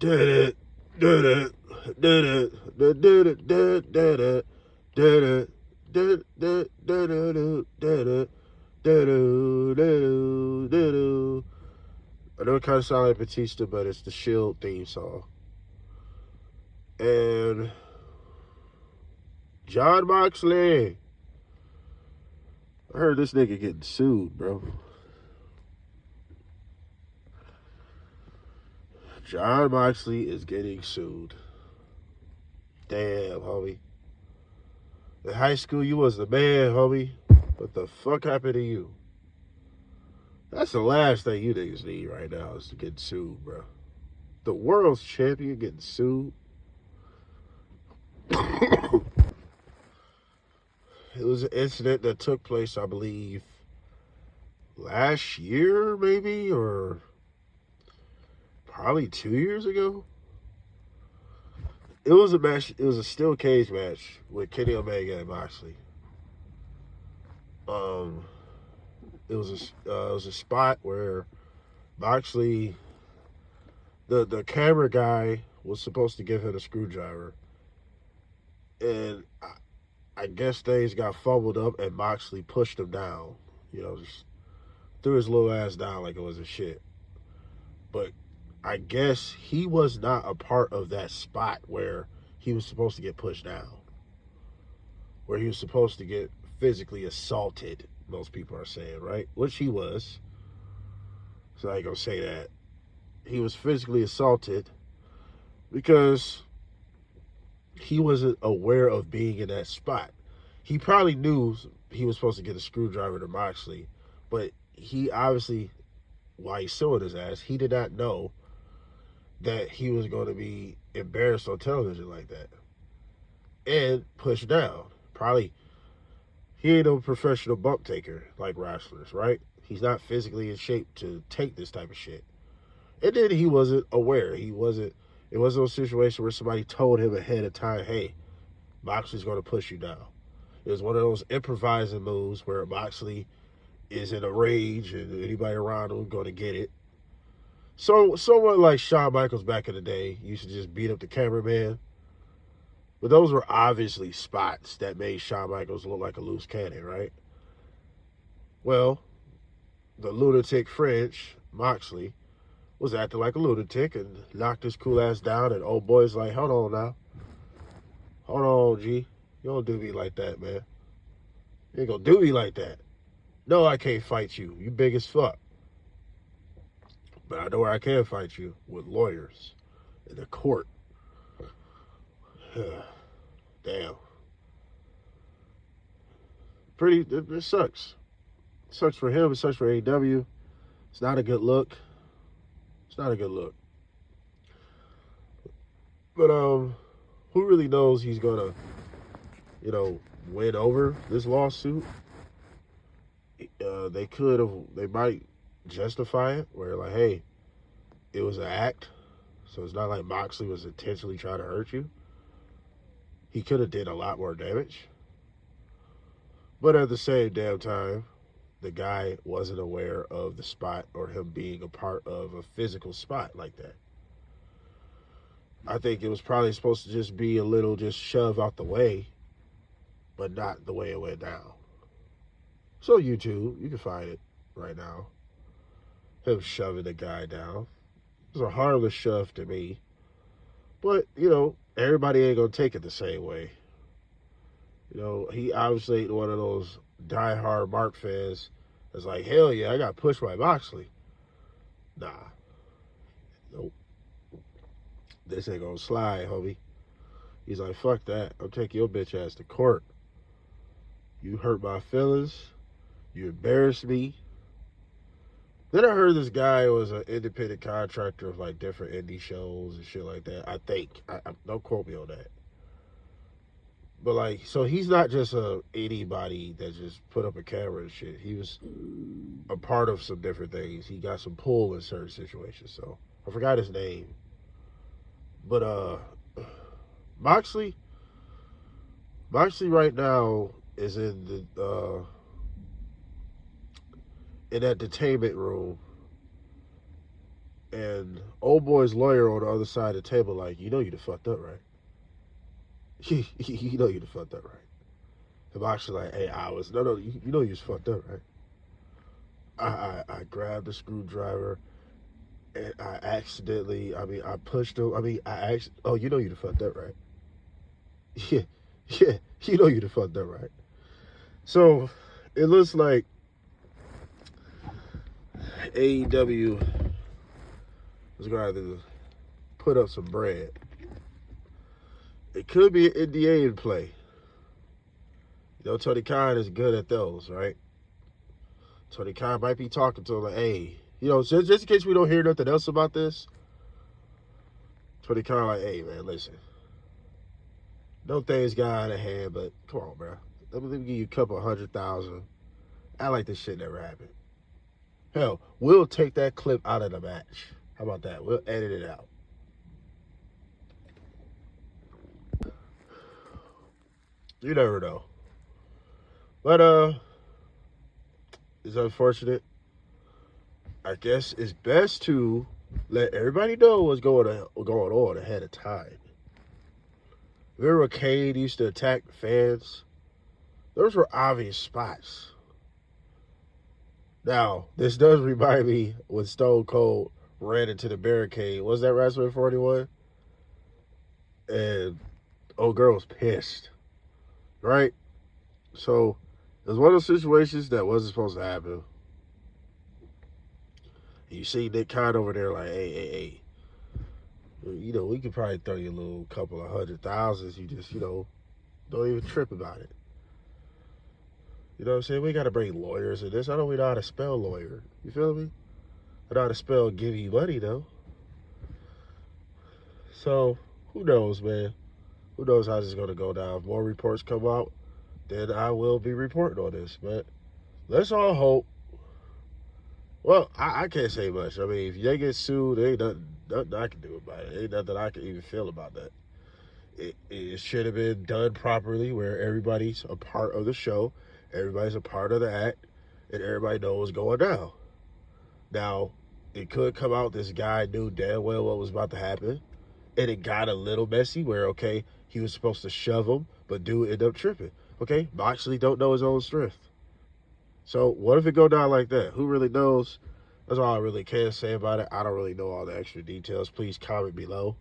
Did it. Did it. Did it. Did it. Did it. Did it. Did it. Did it. Did it. Did it. Did it. I know it kind of sounds like Batista, but it's the Shield theme song. And Jon Moxley. I heard this nigga getting sued, bro. Jon Moxley is getting sued. Damn, homie. In high school, you was the man, homie. What the fuck happened to you? That's the last thing you niggas need right now is to get sued, bro. The world's champion getting sued. It was an incident that took place, I believe, last year, maybe, or probably 2 years ago. It was a match. It was a steel cage match with Kenny Omega and Moxley. It was a spot where Moxley, the camera guy, was supposed to give him a screwdriver, and I guess things got fumbled up, and Moxley pushed him down. You know, just threw his little ass down like it was a shit. But I guess he was not a part of that spot where he was supposed to get pushed down, where he was supposed to get physically assaulted, most people are saying, right? Which he was. So I ain't gonna say that. He was physically assaulted because he wasn't aware of being in that spot. He probably knew he was supposed to get a screwdriver to Moxley, but he obviously, while he's suing his ass, he did not know that he was going to be embarrassed on television like that and pushed down. Probably, he ain't no professional bump taker like wrestlers, right? He's not physically in shape to take this type of shit. And then he wasn't aware. It wasn't a situation where somebody told him ahead of time, hey, Moxley's going to push you down. It was one of those improvising moves where Moxley is in a rage and anybody around him is going to get it. So someone like Shawn Michaels back in the day used to just beat up the cameraman. But those were obviously spots that made Shawn Michaels look like a loose cannon, right? Well, the lunatic French, Moxley, was acting like a lunatic and knocked his cool ass down, and old boy's like, hold on now. Hold on, G. You don't do me like that, man. You ain't gonna do me like that. No, I can't fight you. You big as fuck. But I know where I can fight you, with lawyers in the court. Damn. It sucks. It sucks for him. It sucks for AEW. It's not a good look. It's not a good look. But who really knows he's gonna, win over this lawsuit? They might justify it, where like, hey, it was an act, so it's not like Moxley was intentionally trying to hurt you. He could have did a lot more damage. But at the same damn time, the guy wasn't aware of the spot or him being a part of a physical spot like that. I think it was probably supposed to just be a little just shove out the way, but not the way it went down. So YouTube, you can find it right now. Him shoving the guy down. It was a harmless shove to me. But, everybody ain't going to take it the same way. He obviously ain't one of those diehard Mark fans that's like, hell yeah, I got pushed by Moxley. Nah. Nope. This ain't going to slide, homie. He's like, fuck that. I'm taking your bitch ass to court. You hurt my feelings. You embarrassed me. Then I heard this guy was an independent contractor of like different indie shows and shit like that. I think. I don't quote me on that. But like, so he's not just anybody that just put up a camera and shit. He was a part of some different things. He got some pull in certain situations. So I forgot his name. But Moxley right now is in the in that detainment room And old boy's lawyer on the other side of the table, like, you know you done fucked up, right? You know you done fucked up, right? And Moxley like, hey, no, you know you just fucked up, right? I grabbed the screwdriver and I pushed him. Oh, you know you done fucked up, right? Yeah, yeah, you know you done fucked up, right? So it looks like AEW is going to put up some bread. It could be an NDA in play. You know, Tony Khan is good at those, right? Tony Khan might be talking to him like, hey, you know, just in case we don't hear nothing else about this, Tony Khan like, hey, man, listen. No things got out of hand, but come on, bro. Let me give you a couple $100,000. I like this shit never happened. Hell, we'll take that clip out of the match. How about that? We'll edit it out. You never know. But it's unfortunate. I guess it's best to let everybody know what's going on ahead of time. Remember when Kane used to attack fans? Those were obvious spots. Now, this does remind me when Stone Cold ran into the barricade. Was that WrestleMania 41? And old girl was pissed. Right? So, it was one of those situations that wasn't supposed to happen. You see Nick Khan over there like, hey. You know, we could probably throw you a little couple of $100,000. You just, you know, don't even trip about it. You know what I'm saying? We got to bring lawyers in this. I don't even know how to spell lawyer. You feel me? I know how to spell give you money, though. So, who knows, man? Who knows how this is going to go down. If more reports come out, then I will be reporting on this. But let's all hope. Well, I can't say much. I mean, if they get sued, there ain't nothing I can do about it. Ain't nothing I can even feel about that. It should have been done properly where everybody's a part of the show, everybody's a part of the act, and everybody knows what's going down. Now, it could come out this guy knew damn well what was about to happen, and it got a little messy where, okay, he was supposed to shove him, but dude ended up tripping. Okay, Moxley don't know his own strength. So what if it go down like that? Who really knows? That's all I really can say about it. I don't really know all the extra details. Please comment below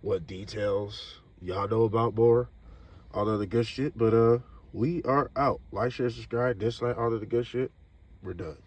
what details y'all know about more. All of the good shit. But we are out. Like, share, subscribe, dislike, all of the good shit. We're done.